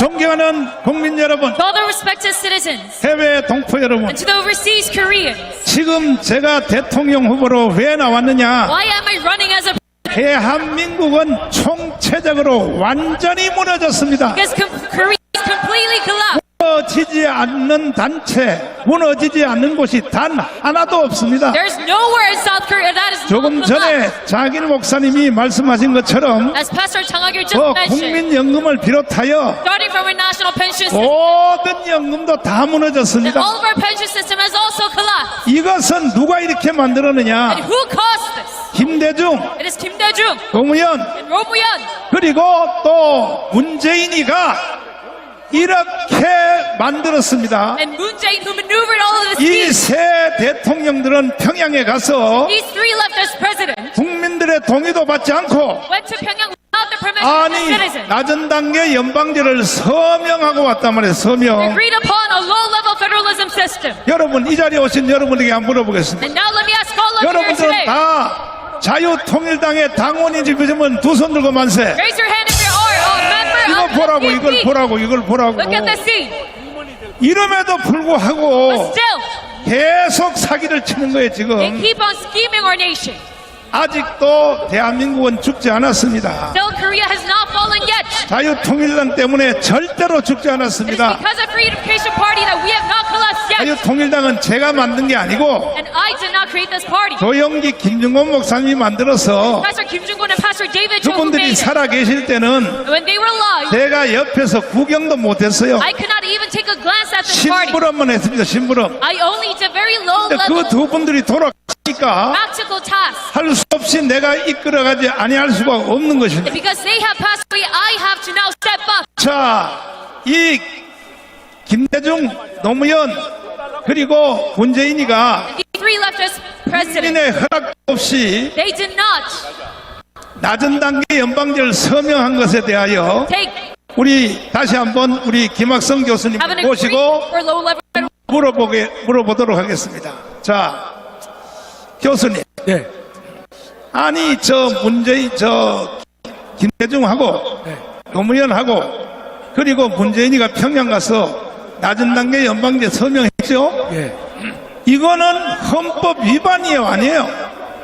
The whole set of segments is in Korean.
존경하는 국민 여러분, To all the respected citizens 해외 동포 여러분, and to the overseas Koreans, 지금 제가 대통령 후보로 왜 나왔느냐? why am I running as a 대한민국은 총체적으로 완전히 무너졌습니다. because Korea is completely collapsed. 무너지지 않는 단체, 무너지지 않는 곳이 단 하나도 없습니다. There's nowhere in South Korea that is 조금 not 전에 collapsed. 장일 목사님이 말씀하신 것처럼 As Pastor Chang Ha-gyul just mentioned, 국민연금을 비롯하여 starting from our national pension system, 모든 연금도 다 and 무너졌습니다. all of our pension system has also collapsed. 이것은 누가 이렇게 만들었느냐? And who caused this? 김대중, It is Kim Dae-jung 노무현, and Roh Moo-hyun. 그리고 또 문재인이가 이렇게 만들었습니다. And Moon Jae-in, who maneuvered all of this. 이 세 대통령들은 평양에 가서 These three left as president, 국민들의 동의도 받지 않고 went to Pyongyang without the permission of the 아니 citizens. 낮은 단계 연방제를 서명하고 왔단 말이에요. 서명. Agreed upon a low-level federalism system. 여러분 이 자리에 오신 여러분에게 한번 물어보겠습니다. And now let me ask all of you here 여러분들은 today. 다 자유통일당의 당원인지 그러면 두 손 들고 만세. Raise your hand if you are a member 이거 of 보라고 the 이걸 UP. 보라고 이걸 보라고. Look at the scene. 이름에도 But 불구하고 still, 계속 사기를 치는 거예요 they 지금. keep on scheming our nation. 아직도 대한민국은 죽지 않았습니다. Still, Korea has not fallen yet. 자유통일당 때문에 절대로 죽지 It is 않았습니다. because of Free Education Party that we have not collapsed yet. 자유통일당은 제가 만든 게 아니고 And I did not create this party. 조영기 김중곤 목사님이 만들어서 Pastor Kim Jong-un and Pastor David Cho who 그분들이 made it. 살아 계실 때는 When they were alive, 제가 옆에서 구경도 못했어요. I could not even take a glance at this party. 심부름만 했습니다. 심부름. I only did very low 근데 level 그 두 분들이 돌아가니까 practical tasks. 할 수 없이 내가 이끌어가지 아니할 수가 없는 것입니다. And because they have passed away, I have to now step up. 자, 이 김대중, 노무현 그리고 문재인이가 The three left as president. 국민의 허락 없이 They did not 낮은 단계 연방제를 서명한 것에 대하여 take 우리 다시 한번 우리 김학성 교수님 have an agreement 모시고 for low level. 물어보도록 하겠습니다. 자, 교수님. 네. 아니 김대중하고 노무현하고 그리고 문재인이가 평양 가서 낮은 단계 연방제 서명했죠. 예. 이거는 헌법 위반이에요, 아니에요?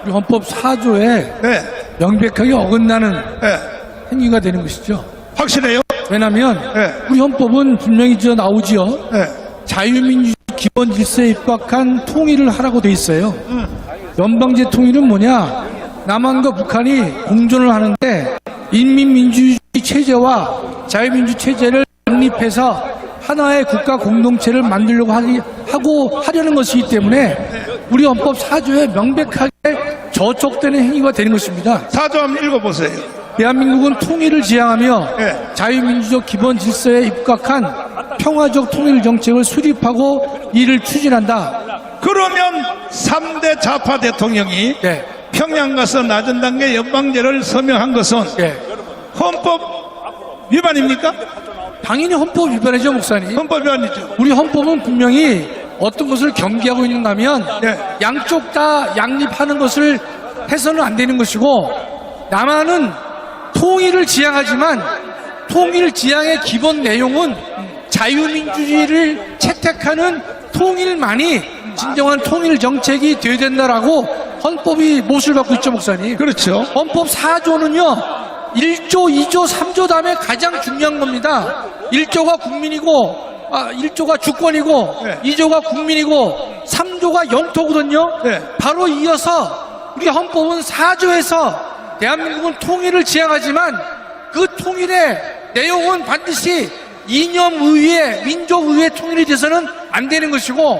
우리 헌법 4조에 네, 명백하게 어긋나는 네. 행위가 되는 것이죠. 확실해요? 왜냐하면 네. 우리 헌법은 분명히 나오지요. 네. 자유민주 기본 질서에 입각한 통일을 하라고 돼 있어요. 연방제 통일은 뭐냐? 남한과 북한이 공존을 하는데 인민민주주의 체제와 자유민주 체제를 연립해서 하나의 국가 공동체를 만들려고 하려는 것이기 때문에 우리 헌법 4조에 명백하게 저촉되는 행위가 되는 것입니다. 사조 한번 읽어보세요. 대한민국은 통일을 지향하며 네. 자유민주적 기본 질서에 입각한 평화적 통일 정책을 수립하고 이를 추진한다. 그러면 3대 좌파 대통령이 네. 평양 가서 낮은 단계 연방제를 서명한 것은 네. 헌법 위반입니까? 당연히 헌법 위반이죠, 목사님. 헌법 위반이죠. 우리 헌법은 분명히 어떤 것을 경계하고 있는가 하면 네. 양쪽 다 양립하는 것을 해서는 안 되는 것이고 남한은 통일을 지향하지만 통일 지향의 기본 내용은 자유민주주의를 채택하는 통일만이 진정한 통일 정책이 되어야 된다라고 헌법이 못을 받고 있죠, 목사님. 그렇죠. 헌법 4조는요 1조, 2조, 3조 다음에 가장 중요한 겁니다. 1조가 국민이고 1조가 주권이고 네. 2조가 국민이고 3조가 영토거든요. 네. 바로 이어서 우리 헌법은 4조에서 대한민국은 통일을 지향하지만 그 통일의 내용은 반드시 이념의회, 민족의회 통일이 돼서는 안 되는 것이고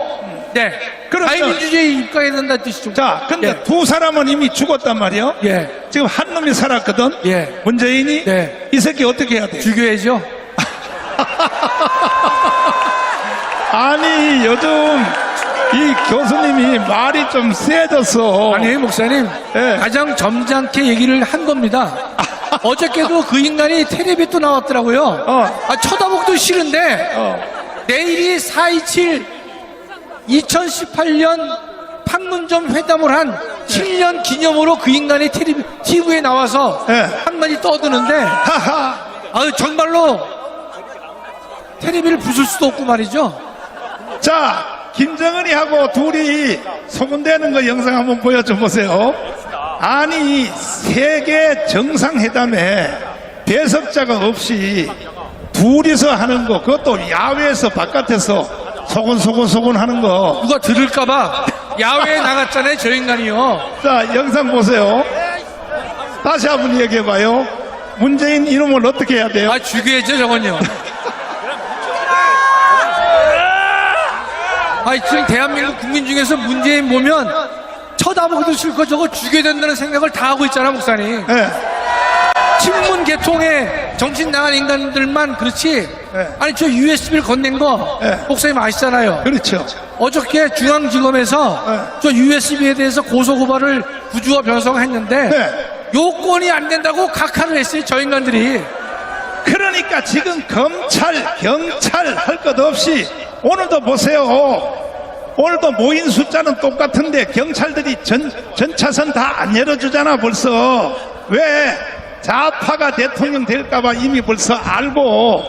네. 그렇죠. 자유민주주의에 입각해야 된다는 뜻이죠. 자, 근데 예. 두 사람은 이미 죽었단 말이에요. 예. 지금 한 놈이 살았거든. 예. 문재인이. 네. 이 새끼 어떻게 해야 돼? 죽여야죠. 아니, 요즘 이 교수님이 말이 좀 세졌어. 아니 목사님 예. 가장 점잖게 얘기를 한 겁니다. 어저께도 그 인간이 텔레비에 또 나왔더라고요. 쳐다보기도 싫은데 내일이 4.27 2018년 판문점 회담을 한 7년 기념으로 그 인간이 TV에 나와서 예. 한마디 떠드는데 하하. 정말로 테레비를 부술 수도 없고 말이죠. 자, 김정은이하고 둘이 소문대는 거 영상 한번 보여줘 보세요. 아니, 세계 정상회담에 배석자가 없이 둘이서 하는 거, 그것도 야외에서 바깥에서 소곤소곤 하는 거. 누가 들을까봐 야외에 나갔잖아요, 저 인간이요. 자, 영상 보세요. 다시 한번 얘기해봐요. 문재인 이름을 어떻게 해야 돼요? 아, 죽여야죠, 저건요. 아니, 지금 대한민국 국민 중에서 문재인 보면 쳐다보기도 싫고 저거 죽여야 된다는 생각을 다 하고 있잖아, 목사님. 네. 친문 계통에 정신 나간 인간들만 그렇지. 네. 아니, 저 USB를 건넨 거 네. 목사님 아시잖아요. 그렇죠. 어저께 중앙지검에서 네. 저 USB에 대해서 고소고발을 구주와 변호사가 했는데 네. 요건이 안 된다고 각하를 했어요, 저 인간들이. 그러니까 지금 검찰, 경찰 할 것 없이 오늘도 보세요. 오늘도 모인 숫자는 똑같은데 경찰들이 전차선 다 안 열어주잖아 벌써. 왜? 좌파가 대통령 될까봐 이미 벌써 알고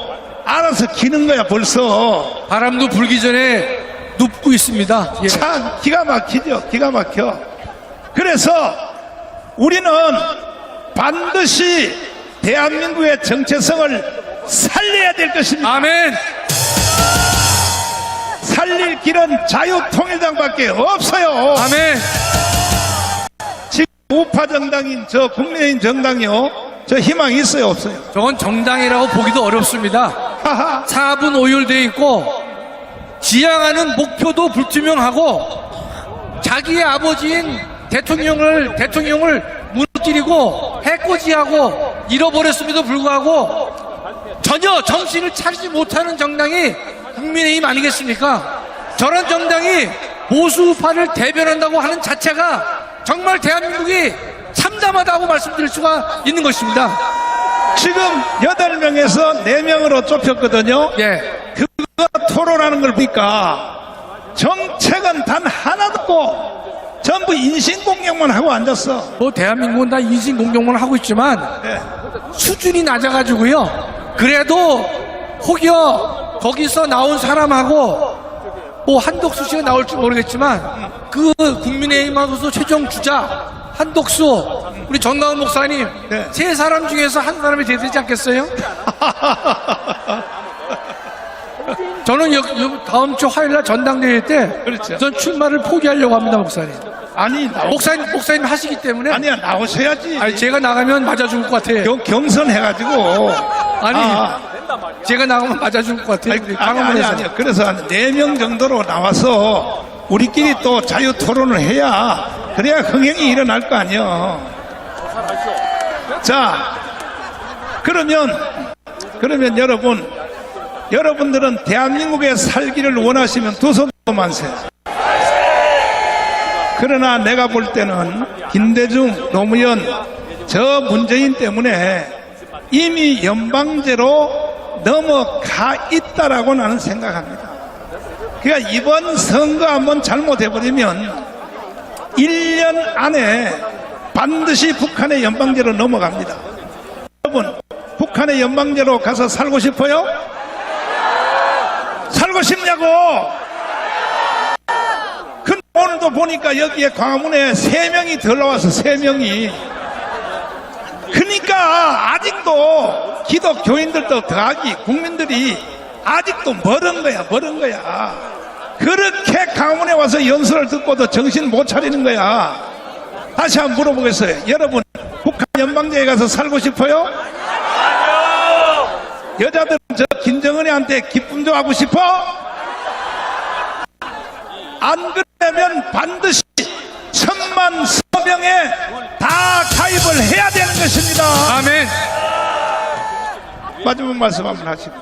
알아서 기는 거야 벌써. 바람도 불기 전에 눕고 있습니다. 예. 참 기가 막히죠. 기가 막혀. 그래서 우리는 반드시 대한민국의 정체성을 살려야 될 것입니다. 아멘. 살릴 길은 자유통일당밖에 없어요. 아멘. 지금 우파 정당인 저 국민의힘 정당이요, 저 희망이 있어요 없어요? 저건 정당이라고 보기도 어렵습니다. 하하. 사분 오열되어 있고 지향하는 목표도 불투명하고 자기의 아버지인 대통령을 무너뜨리고 해코지하고 잃어버렸음에도 불구하고 전혀 정신을 차리지 못하는 정당이 국민의힘 아니겠습니까? 저런 정당이 보수우파를 대변한다고 하는 자체가 정말 대한민국이 참담하다고 말씀드릴 수가 있는 것입니다. 지금 8명에서 4명으로 좁혔거든요. 예. 그거 토론하는 걸 보니까 정책은 단 하나도 없고 전부 인신공격만 하고 앉았어. 뭐 대한민국은 다 인신공격만 하고 있지만 네. 수준이 낮아가지고요. 그래도 혹여 거기서 나온 사람하고 뭐 한덕수 씨가 나올지 모르겠지만 그 국민의힘하고서 최종 주자 한덕수 우리 정강훈 목사님 네. 세 사람 중에서 한 사람이 돼야 되지 않겠어요? 저는 다음 주 화요일날 전당대회 때 그렇죠. 전 출마를 포기하려고 합니다, 목사님. 아니 목사님 하시기 때문에 아니야 나오셔야지. 아니 제가 나가면 맞아 죽을 것 같아요. 경선해가지고 아니 제가 나가면 맞아 죽을 것 같아요. 우리 아니 강화문에서. 그래서 한 4명 정도로 나와서 우리끼리 또 자유 토론을 해야 그래야 흥행이 일어날 거 아니야. 자 그러면 여러분들은 대한민국에 살기를 원하시면 두 손 만세. 그러나 내가 볼 때는 김대중, 노무현, 저 문재인 때문에 이미 연방제로 넘어가 있다라고 나는 생각합니다. 그러니까 이번 선거 한번 잘못해버리면 1년 안에 반드시 북한의 연방제로 넘어갑니다. 여러분, 북한의 연방제로 가서 살고 싶어요? 살고 싶냐고! 근데 오늘도 보니까 여기에 광화문에 3명이 더 나와서 3명이. 그러니까 아직도 기독교인들도 더하기 국민들이 아직도 멀은 거야. 그렇게 광화문에 와서 연설을 듣고도 정신 못 차리는 거야. 다시 한번 물어보겠어요. 여러분, 북한 연방제에 가서 살고 싶어요? 여자들은 저 김정은이한테 기쁨 좀 하고 싶어? 안 그러면 반드시 1000만 서명에 다 가입을 해야 되는 것입니다. 아멘. 마지막 말씀 한번 하시고.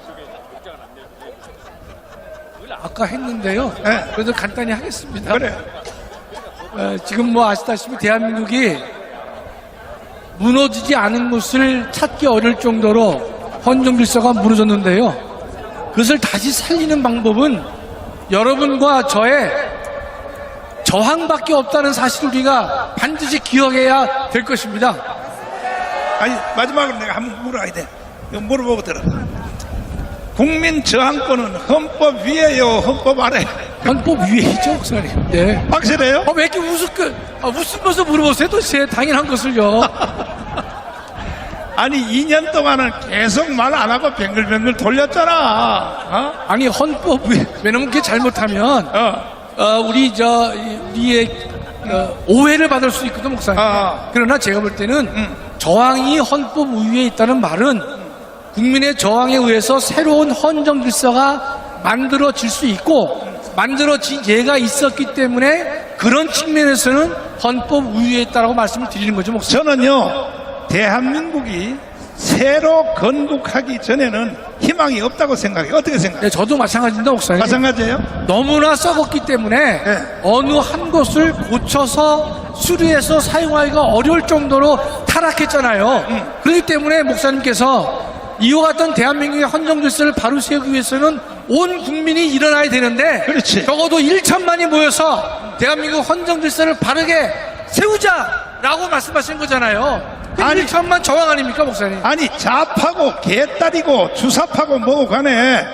아까 했는데요. 네. 그래도 간단히 하겠습니다. 그래. 지금 뭐 아시다시피 대한민국이 무너지지 않은 것을 찾기 어려울 정도로 헌정 질서가 무너졌는데요. 그것을 다시 살리는 방법은 여러분과 저의 저항밖에 없다는 사실을 우리가 반드시 기억해야 될 것입니다. 아니 마지막으로 내가 한번 물어야 돼. 이거 물어보고 들어. 국민 저항권은 헌법 위에요, 헌법 아래. 헌법 위에 있죠, 목사님. 네. 확실해요? 왜 이렇게 웃으면서 물어보세요, 도대체 당연한 것을요. 아니 2년 동안은 계속 말 안 하고 뱅글뱅글 돌렸잖아. 어? 아니, 헌법 위에, 왜냐면 그게 잘못하면, 우리의, 오해를 받을 수 있거든, 목사님. 그러나 제가 볼 때는 저항이 헌법 위에 있다는 말은 국민의 저항에 의해서 새로운 헌정 질서가 만들어질 수 있고 만들어진 예가 있었기 때문에 그런 측면에서는 헌법 위에 있다라고 말씀을 드리는 거죠, 목사님. 저는요, 대한민국이 새로 건국하기 전에는 희망이 없다고 생각해요. 어떻게 생각해요? 네, 저도 마찬가지입니다, 목사님. 마찬가지예요? 너무나 썩었기 때문에 네. 어느 한 곳을 고쳐서 수리해서 사용하기가 어려울 정도로 타락했잖아요. 그렇기 때문에 목사님께서 이와 같은 대한민국의 헌정 질서를 바로 세우기 위해서는 온 국민이 일어나야 되는데 그렇지. 적어도 1천만이 모여서 대한민국 헌정 질서를 바르게 세우자라고 말씀하신 거잖아요. 아니, 1천만 저항 아닙니까, 목사님? 아니 좌파고 개딸이고 주사파고 뭐고 간에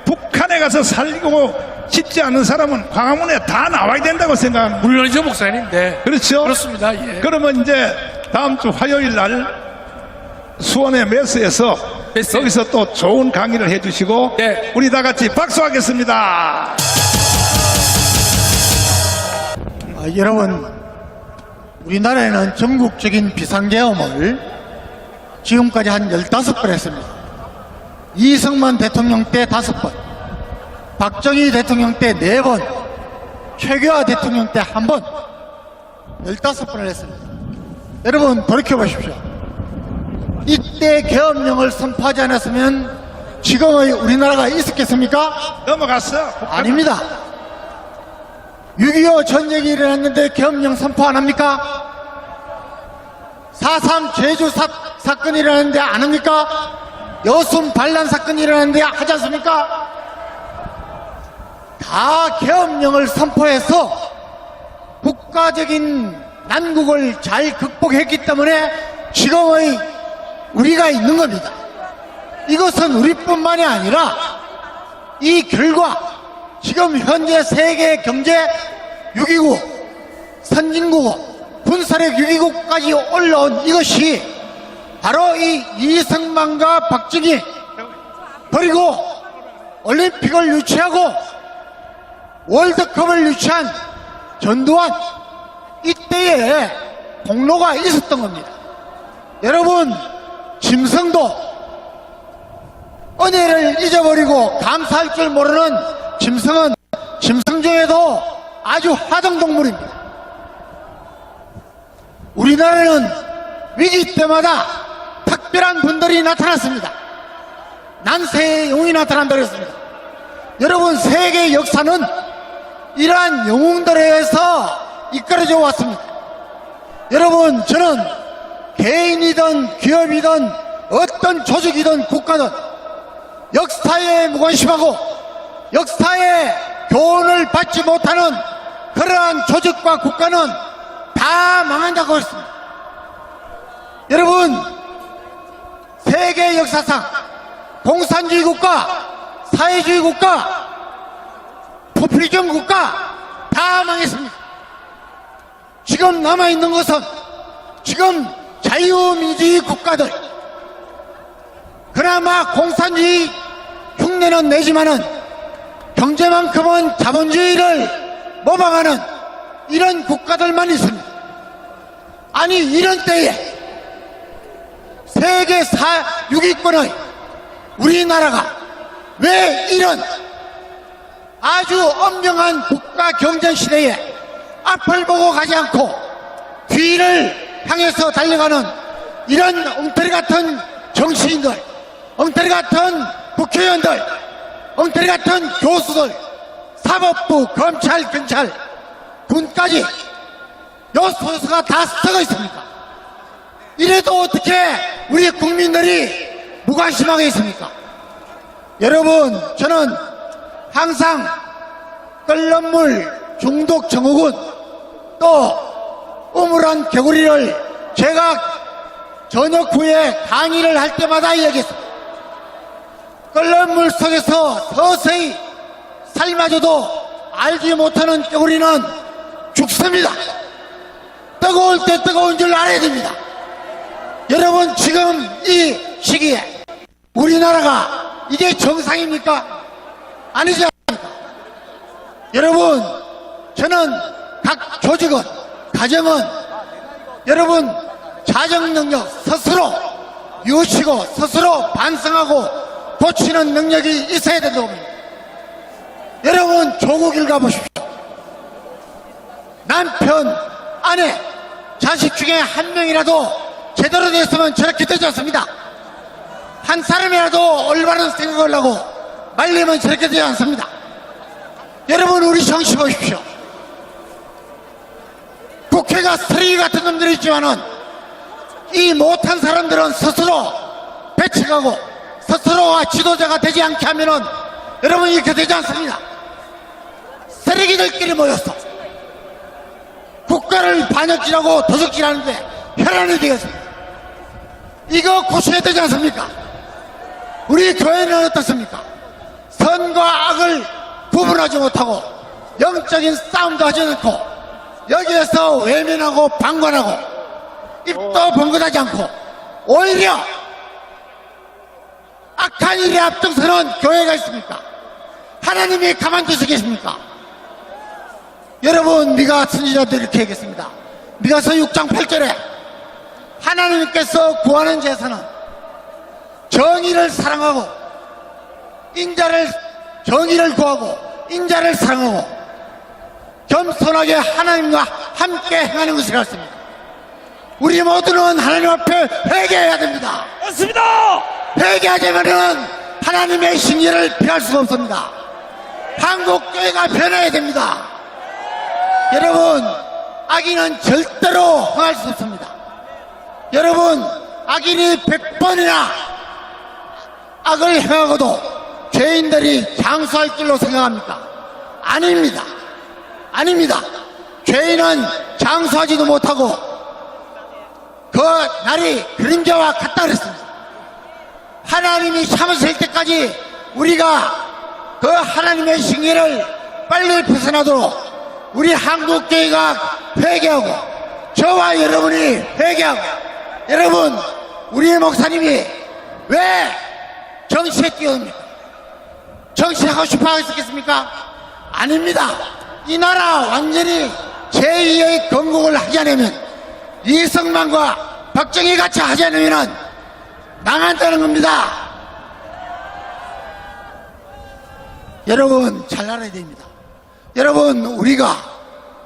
북한에 가서 살리고 싶지 않은 사람은 광화문에 다 나와야 된다고 생각합니다. 물론이죠, 목사님. 네. 그렇죠? 그렇습니다. 예. 그러면 이제 다음 주 화요일 날 수원의 메스에서 메스. 거기서 또 좋은 강의를 해주시고 네. 우리 다 같이 박수하겠습니다. 여러분, 우리나라에는 전국적인 비상계엄을 지금까지 한 15번 했습니다. 이승만 대통령 때 5번, 박정희 대통령 때 4번, 최규하 대통령 때 1번, 15번을 했습니다. 여러분, 돌이켜보십시오. 이때 계엄령을 선포하지 않았으면 지금의 우리나라가 있었겠습니까? 넘어갔어. 아닙니다. 6.25 전쟁이 일어났는데 계엄령 선포 안 합니까? 4.3 제주 사건이 일어났는데 안 합니까? 여순 반란 사건이 일어났는데 하지 않습니까? 다 계엄령을 선포해서 국가적인 난국을 잘 극복했기 때문에 지금의 우리가 있는 겁니다. 이것은 우리뿐만이 아니라 이 결과 지금 현재 세계 경제 6위국, 선진국, 군사력 6위국까지 올라온 이것이 바로 이 이승만과 박정희 그리고 올림픽을 유치하고 월드컵을 유치한 전두환 이때에 공로가 있었던 겁니다. 여러분, 짐승도 은혜를 잊어버리고 감사할 줄 모르는 짐승은 짐승 중에도 아주 화등동물입니다. 우리나라는 위기 때마다 특별한 분들이 나타났습니다. 난세의 영웅이 나타난다고 했습니다. 여러분, 세계 역사는 이러한 영웅들에 의해서 이끌어져 왔습니다. 여러분, 저는 개인이든 기업이든 어떤 조직이든 국가든 역사에 무관심하고 역사의 교훈을 받지 못하는 그러한 조직과 국가는 다 망한다고 했습니다. 여러분, 세계 역사상 공산주의 국가, 사회주의 국가, 포퓰리즘 국가 다 망했습니다. 지금 남아있는 것은 지금 자유민주주의 국가들, 그나마 공산주의 흉내는 내지만은 경제만큼은 자본주의를 모방하는 이런 국가들만 있습니다. 아니, 이런 때에 세계 6위권의 우리나라가 왜 이런 아주 엄명한 국가 경쟁 시대에 앞을 보고 가지 않고 뒤를 향해서 달려가는 이런 엉터리 같은 정치인들, 엉터리 같은 국회의원들, 엉터리 같은 교수들, 사법부, 검찰, 경찰, 군까지 요소수가 다 썩어 있습니까? 이래도 어떻게 우리 국민들이 무관심하겠습니까? 여러분, 저는 항상 끓는 물 중독 증후군, 또 우물한 개구리를 제가 저녁 후에 강의를 할 때마다 얘기했습니다. 끓는 물 속에서 서서히 삶아줘도 알지 못하는 우리는 죽습니다. 뜨거울 때 뜨거운 줄 알아야 됩니다. 여러분, 지금 이 시기에 우리나라가 이게 정상입니까? 아니지 않습니까? 여러분, 저는 각 조직은, 가정은 여러분 자정 능력 스스로 유치고 스스로 반성하고 고치는 능력이 있어야 된다고 봅니다. 여러분, 조국을 가보십시오. 남편, 아내, 자식 중에 한 명이라도 제대로 됐으면 저렇게 되지 않습니다. 한 사람이라도 올바른 생각을 하고 말리면 저렇게 되지 않습니다. 여러분, 우리 정신 보십시오. 국회가 쓰레기 같은 놈들이 있지만은 이 못한 사람들은 스스로 배척하고 스스로가 지도자가 되지 않게 하면은 여러분 이렇게 되지 않습니다. 쓰레기들끼리 모였어. 국가를 반역질하고 도적질하는데 혈안이 되겠습니다. 이거 고쳐야 되지 않습니까? 우리 교회는 어떻습니까? 선과 악을 구분하지 못하고 영적인 싸움도 하지 않고 여기에서 외면하고 방관하고 입도 번긋하지 않고 오히려 악한 일에 앞장서는 교회가 있습니까? 하나님이 가만두시 계십니까? 여러분, 미가 선지자들 이렇게 얘기했습니다. 미가서 6장 8절에 하나님께서 구하는 제사는 정의를 사랑하고 정의를 구하고 인자를 사랑하고 겸손하게 하나님과 함께 행하는 것이 같습니다. 우리 모두는 하나님 앞에 회개해야 됩니다. 맞습니다. 회개하자면은 하나님의 신기를 피할 수가 없습니다. 한국교회가 변해야 됩니다. 여러분, 악인은 절대로 흥할 수 없습니다. 여러분, 악인이 100번이나 악을 행하고도 죄인들이 장수할 길로 생각합니까? 아닙니다. 아닙니다. 죄인은 장수하지도 못하고 그 날이 그림자와 같다 그랬습니다. 하나님이 참으실 때까지 우리가 그 하나님의 징계를 빨리 벗어나도록 우리 한국교회가 회개하고 저와 여러분이 회개하고 여러분, 우리 목사님이 왜 정치에 뛰어듭니까? 정치하고 싶어 하겠습니까? 아닙니다. 이 나라 완전히 제2의 건국을 하지 않으면 이승만과 박정희 같이 하지 않으면 나간다는 겁니다. 여러분, 잘 알아야 됩니다. 여러분, 우리가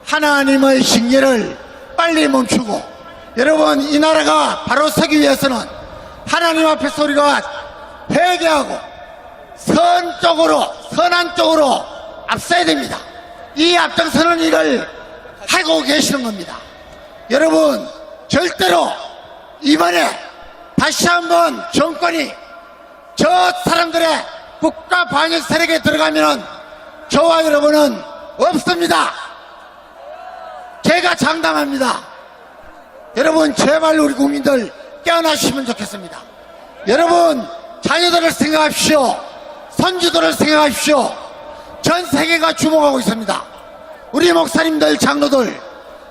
하나님의 징계를 빨리 멈추고 여러분, 이 나라가 바로 서기 위해서는 하나님 앞에서 우리가 회개하고 선한 쪽으로 앞서야 됩니다. 이 앞장서는 일을 하고 계시는 겁니다. 여러분, 절대로 이번에 다시 한번 정권이 저 사람들의 국가 반역 세력에 들어가면 저와 여러분은 없습니다. 제가 장담합니다. 여러분, 제발 우리 국민들 깨어나시면 좋겠습니다. 여러분, 자녀들을 생각하십시오. 선주들을 생각하십시오. 전 세계가 주목하고 있습니다. 우리 목사님들, 장로들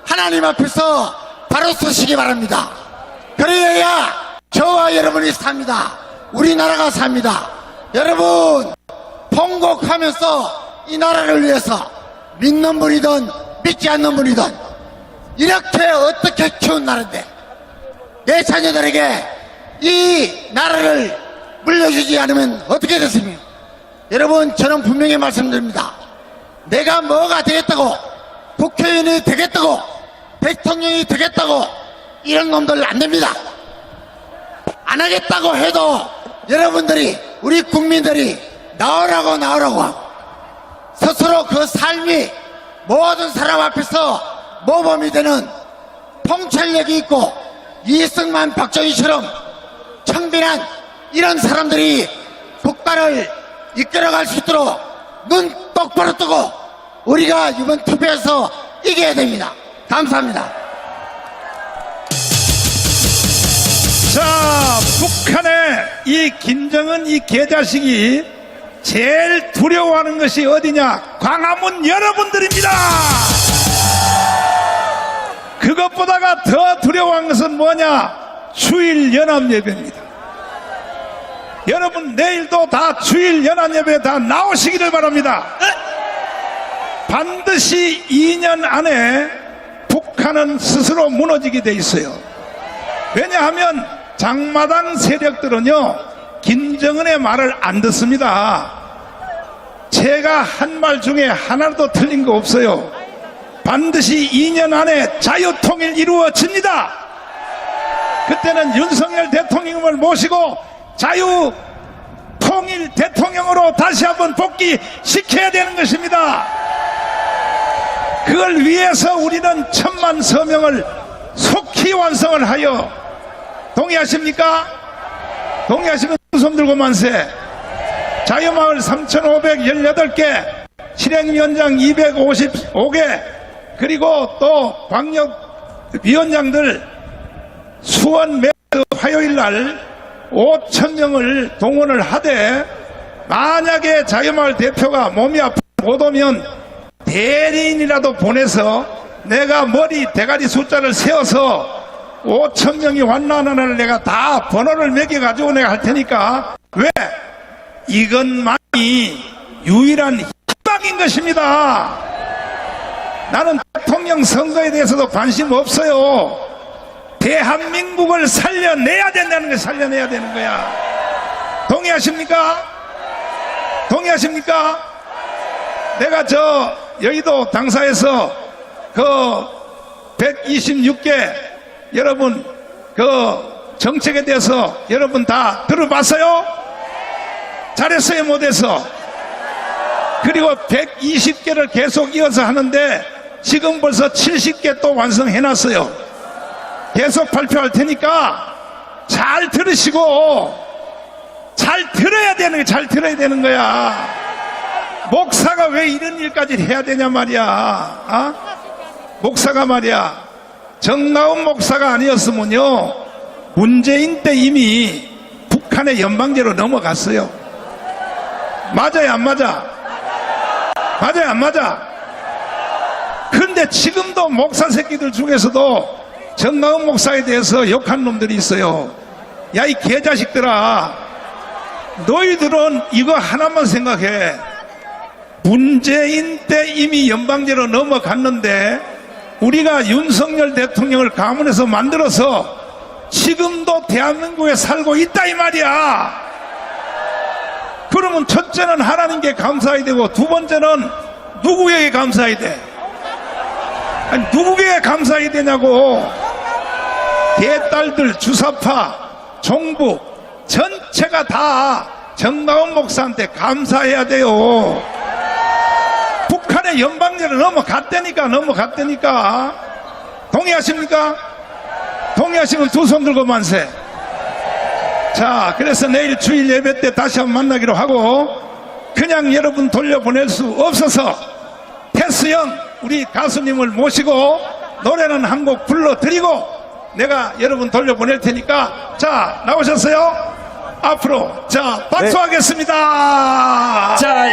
하나님 앞에서 바로 서시기 바랍니다. 그래야 저와 여러분이 삽니다. 우리나라가 삽니다. 여러분, 통곡하면서 이 나라를 위해서 믿는 분이든 믿지 않는 분이든 이렇게 어떻게 키운 나라인데 내 자녀들에게 이 나라를 물려주지 않으면 어떻게 됐습니까? 여러분, 저는 분명히 말씀드립니다. 내가 뭐가 되겠다고, 국회의원이 되겠다고, 대통령이 되겠다고 이런 놈들 안 됩니다. 안 하겠다고 해도 여러분들이, 우리 국민들이 나오라고 하고 스스로 그 삶이 모든 사람 앞에서 모범이 되는 통찰력이 있고 이승만, 박정희처럼 청빈한 이런 사람들이 국가를 이끌어갈 수 있도록 눈 똑바로 뜨고 우리가 이번 투표에서 이겨야 됩니다. 감사합니다. 자, 북한의 이 김정은 이 개자식이 제일 두려워하는 것이 어디냐? 광화문 여러분들입니다. 그것보다가 더 두려워한 것은 뭐냐? 주일 연합예배입니다. 여러분 내일도 다 주일 연합예배 다 나오시기를 바랍니다. 반드시 2년 안에 북한은 스스로 무너지게 돼 있어요. 왜냐하면 장마당 세력들은요 김정은의 말을 안 듣습니다. 제가 한 말 중에 하나도 틀린 거 없어요. 반드시 2년 안에 자유통일 이루어집니다. 그때는 윤석열 대통령을 모시고 자유통일 대통령으로 다시 한번 복귀시켜야 되는 것입니다. 그걸 위해서 우리는 1000만 서명을 속히 완성을 하여 동의하십니까? 동의하시면 손 들고 만세. 자유마을 3,518개, 실행위원장 255개, 그리고 또 광역위원장들 수원 매주 화요일날 5,000명을 동원을 하되 만약에 자유마을 대표가 몸이 아프고 못 오면 대리인이라도 보내서 내가 머리 대가리 숫자를 세워서 5,000명이 왔나 안 왔나를 내가 다 번호를 매겨가지고 내가 할 테니까. 왜? 이것만이 유일한 희망인 것입니다. 나는 대통령 선거에 대해서도 관심 없어요. 대한민국을 살려내야 된다는 걸 살려내야 되는 거야. 동의하십니까? 동의하십니까? 내가 저 여의도 당사에서 그 126개 여러분 그 정책에 대해서 여러분 다 들어봤어요? 잘했어요? 못해서? 그리고 120개를 계속 이어서 하는데 지금 벌써 70개 또 완성해놨어요. 계속 발표할 테니까 잘 들으시고 잘 들어야 되는 거야. 잘 들어야 되는 거야. 목사가 왜 이런 일까지 해야 되냐 말이야. 목사가 말이야. 정나운 목사가 아니었으면요 문재인 때 이미 북한의 연방제로 넘어갔어요. 맞아요 안 맞아? 맞아요 안 맞아? 근데 지금도 목사 새끼들 중에서도 정나은 목사에 대해서 욕한 놈들이 있어요. 야 이 개자식들아, 너희들은 이거 하나만 생각해. 문재인 때 이미 연방제로 넘어갔는데 우리가 윤석열 대통령을 가문에서 만들어서 지금도 대한민국에 살고 있다 이 말이야. 그러면 첫째는 하나님께 감사해야 되고 두 번째는 누구에게 감사해야 돼? 아니 누구에게 감사해야 되냐고. 대딸들, 주사파, 종북 전체가 다 정나은 목사한테 감사해야 돼요. 북한의 연방제로 넘어갔다니까. 동의하십니까? 동의하시면 두 손 들고 만세. 자, 그래서 내일 주일 예배 때 다시 한번 만나기로 하고, 그냥 여러분 돌려보낼 수 없어서 패스형 우리 가수님을 모시고 노래는 한 곡 불러드리고 내가 여러분 돌려보낼 테니까, 자 나오셨어요? 앞으로 자 박수하겠습니다. 자.